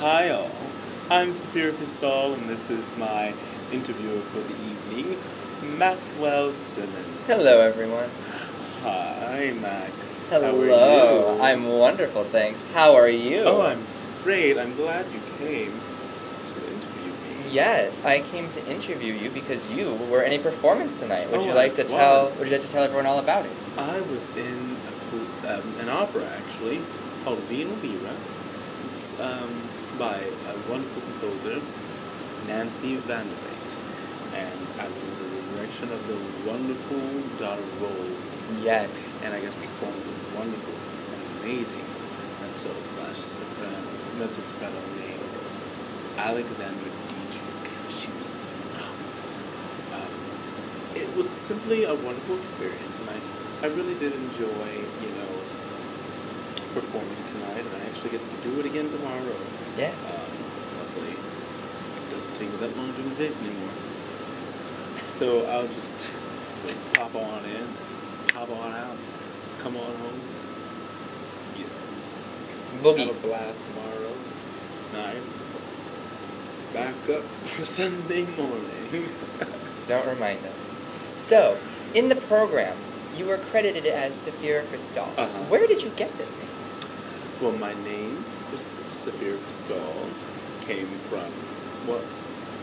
Hi all, I'm MutherCristal and this is my interviewer for the evening, Maxwell Simmons. Hello everyone. Hi Max. Hello. How are you? I'm wonderful, thanks. How are you? Oh, I'm great. I'm glad you came to interview me. Yes, I came to interview you because you were in a performance tonight. Would Oh, you like to I tell was. Would you like to tell everyone all about it? I was in an opera actually called Vino Vera. It's by a wonderful composer, Nancy Van der Vaart. And I was under the direction of the wonderful daughter role. Yes. And I got to perform with a wonderful, amazing mezzo soprano named Alexandra Dietrich. She was phenomenal. It was simply a wonderful experience, and I really did enjoy, performing tonight, and I actually get to do it again tomorrow. Yes. Hopefully, it doesn't take me that long to do my face anymore. So I'll just pop on in, pop on out, come on home, Boogie. have a blast tomorrow night, back up for Sunday morning. Don't remind us. So, in the program, you were credited as MutherCristal. Uh-huh. Where did you get this name? Well, my name, SapphiraCristal, came from,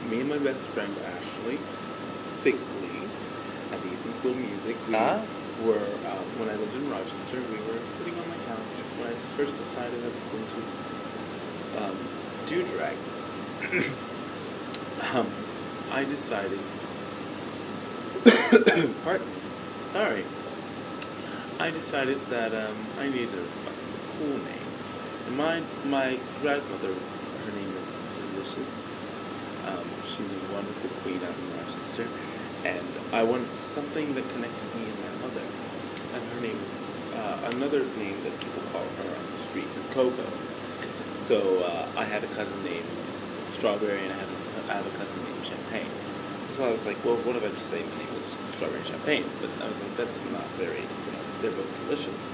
me and my best friend Ashley Bickley at the Eastman School of Music. We were, when I lived in Rochester, we were sitting on my couch when I first decided I was going to do drag. I decided, pardon me, sorry. I decided that I needed a cool name. And my drag mother, her name is Delicious. She's a wonderful queen out in Rochester. And I wanted something that connected me and my mother. And her name is, another name that people call her on the streets is Coco. So I had a cousin named Strawberry, and I have a cousin named Champagne. So I was like, well, what if I just say my name was Strawberry and Champagne? But I was like, that's not very, they're both delicious.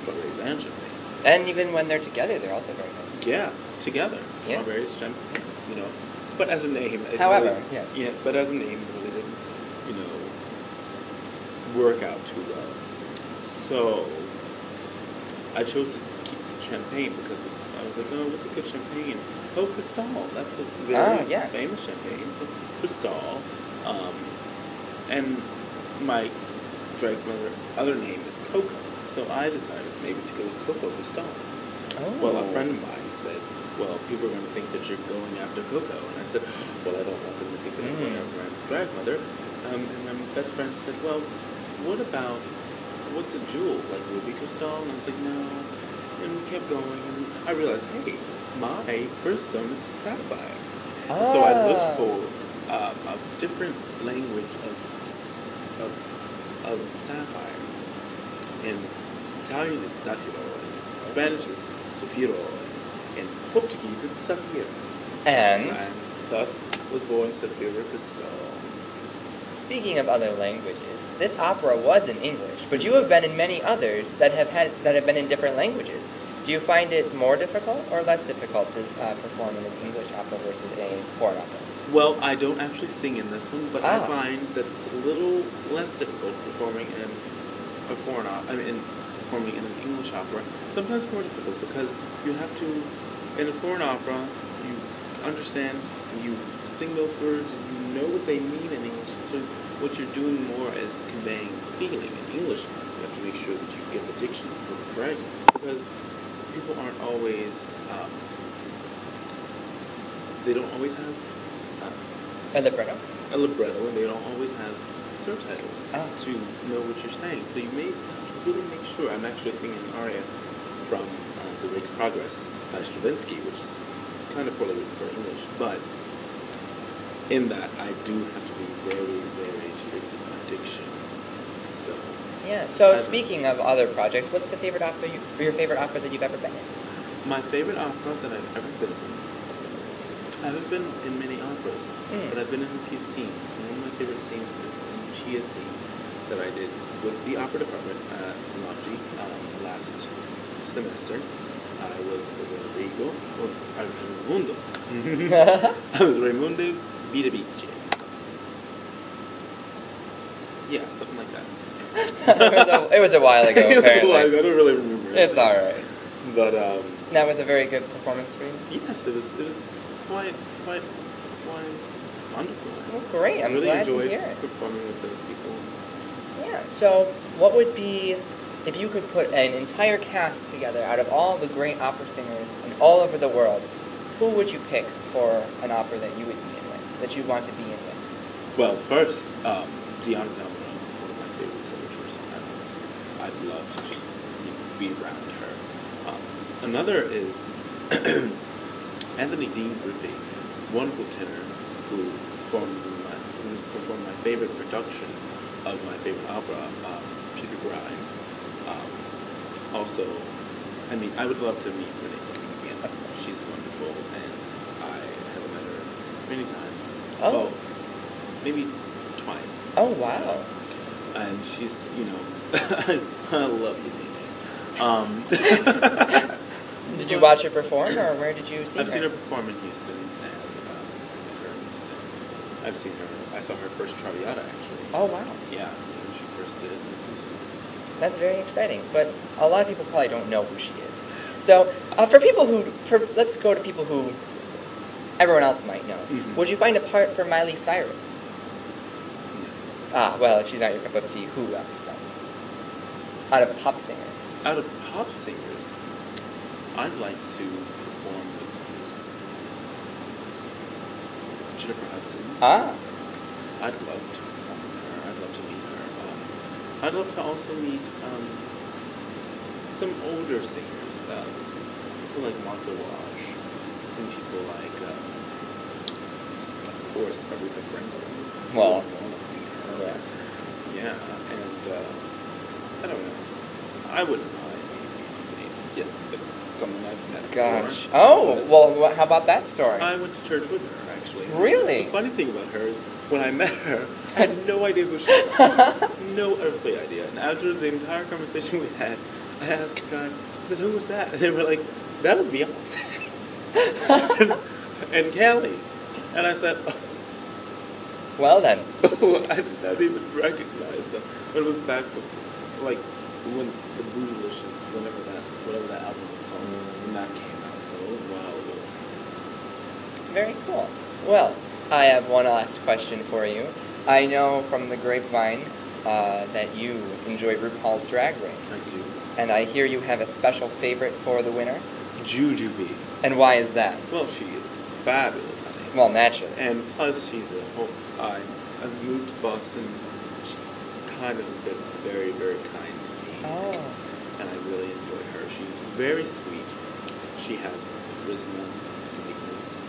Strawberries and champagne. And even when they're together, they're also very good. Yeah, together. Yes. Strawberries, champagne, But as a name, However, really, yes. Yeah, but as a name, it really didn't, work out too well. So I chose to keep the champagne because I was like, oh, what's a good champagne? Oh, Cristal. That's a very famous champagne. So Cristal. And my drag mother other name is Coco. So I decided maybe to go with Coco Cristal. Oh. Well, a friend of mine said, well, people are going to think that you're going after Coco. And I said, well, I don't want them to think that I'm going after my drag mother. And my best friend said, well, what's a jewel? Like Ruby Cristal? And I was like, no. And we kept going. And I realized, hey, my birthstone is Sapphire. Oh. So I looked for a different language of sapphire. In Italian, it's Sapphira. In Spanish, it's Sapphira. In Portuguese, it's Sapphira. And thus was born MutherCristal. Speaking of other languages, this opera was in English, but you have been in many others that have been in different languages. Do you find it more difficult or less difficult to perform in an English opera versus a foreign opera? Well, I don't actually sing in this one, but I find that it's a little less difficult performing in a performing in an English opera. Sometimes more difficult because you have to, in a foreign opera, you understand, you sing those words, and you know what they mean in English. So what you're doing more is conveying feeling. In English, you have to make sure that you get the diction correct, because people aren't always, they don't always have A libretto? a libretto, and they don't always have subtitles to know what you're saying. So you may have to really make sure. I'm actually singing an aria from The Rake's Progress by Stravinsky, which is kind of poorly written for English, but in that I do have to be very, very strict with my diction. So yeah. So speaking of other projects, what's your favorite opera that you've ever been in? My favorite opera that I've ever been in. I haven't been in many operas, but I've been in a few scenes. One of my favorite scenes is the Lucia scene that I did with the opera department at Longy last semester. I was Rodrigo, or Raimundo. I was Raimundo Vitavice. Yeah, something like that. It was a while ago, apparently. It was a while ago. I don't really remember. It's all right. But that was a very good performance for you. yes, it was quite wonderful. Well, great. I'm really glad to enjoyed hear it. performing with those people. Yeah. So, what would be, if you could put an entire cast together out of all the great opera singers in all over the world, who would you pick for an opera that you would be in with, that you want to be in with? Well, first, Diana Domino, one of my favorite coaches. I'd love to just be around her. Another is Anthony Dean Griffey, wonderful tenor who who's performed my favorite production of my favorite opera, Peter Grimes. Also, I mean, I would love to meet Renee Fleming again. She's wonderful, and I have met her many times. Oh. Maybe twice. Oh, wow. And she's, I love you, Nene. Did you watch her perform, or where did you see her? I've seen her perform in Houston, and I met her in Houston. I saw her first Traviata, actually. Oh, wow. Yeah, when she first did it in Houston. That's very exciting, but a lot of people probably don't know who she is. So, let's go to people who everyone else might know. Mm-hmm. Would you find a part for Miley Cyrus? No. Ah, well, if she's not your cup of tea, who else then? Out of pop singers. Out of pop singers, I'd like to perform with Miss Jennifer Hudson. Ah. I'd love to perform with her. I'd love to meet her. I'd love to also meet some older singers, people like Martha Wash, some people like, of course, Aretha Franklin. Well, yeah. Yeah, and I don't know. I wouldn't mind meeting Beyonce. Yeah, but someone I've met gosh. before. Oh, well, how about that story? I went to church with her, actually. Really? The funny thing about her is, when I met her, I had no idea who she was. No earthly idea. And after the entire conversation we had, I asked the guy, I said, who was that? And they were like, that was Beyonce. and Kelly. And I said, oh. Well then. I did not even recognize them. But it was back before, like, when the Bootylicious, whatever that album was called, when that came out. So it was a while ago. Very cool. Well, I have one last question for you. I know from the grapevine that you enjoy RuPaul's Drag Race. I do. And I hear you have a special favorite for the winner. Jujubee. And why is that? Well, she is fabulous, honey. Well, naturally. And plus, she's a whole. I moved to Boston. She kind of has been very, very kind to me. Oh. And I really enjoy her. She's very sweet. She has charisma, uniqueness,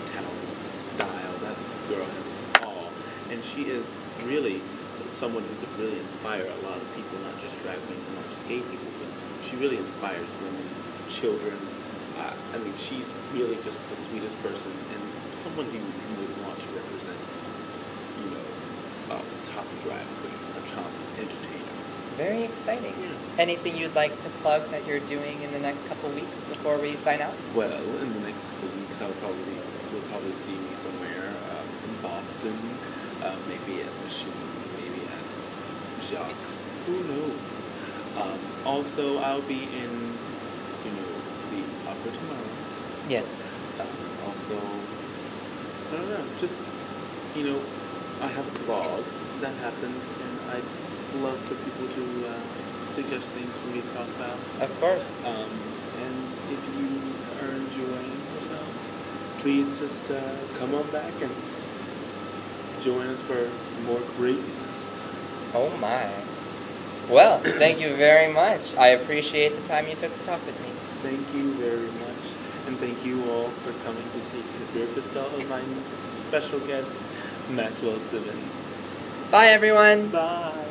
talent, style. That girl has it all. And she is really someone who could really inspire a lot of people, not just drag queens and not just gay people, but she really inspires women, children. I mean, she's really just the sweetest person and someone who you would want to represent, a top drag queen, a top entertainer. Very exciting. Yes. Anything you'd like to plug that you're doing in the next couple weeks before we sign out? Well, in the next couple of weeks, you'll probably see me somewhere in Boston, maybe at Machine, maybe at Jacques. Who knows? Also, I'll be in, the opera tomorrow. Yes. Also, I don't know, just, I have a blog that happens, and I'd love for people to suggest things for me to talk about. Of course. And if you are enjoying yourselves, please just come on back and join us for more craziness. Oh my. Well, thank you very much. I appreciate the time you took to talk with me. Thank you very much. And thank you all for coming to see MutherCristal and my special guest, Maxwell Simmons. Bye, everyone. Bye.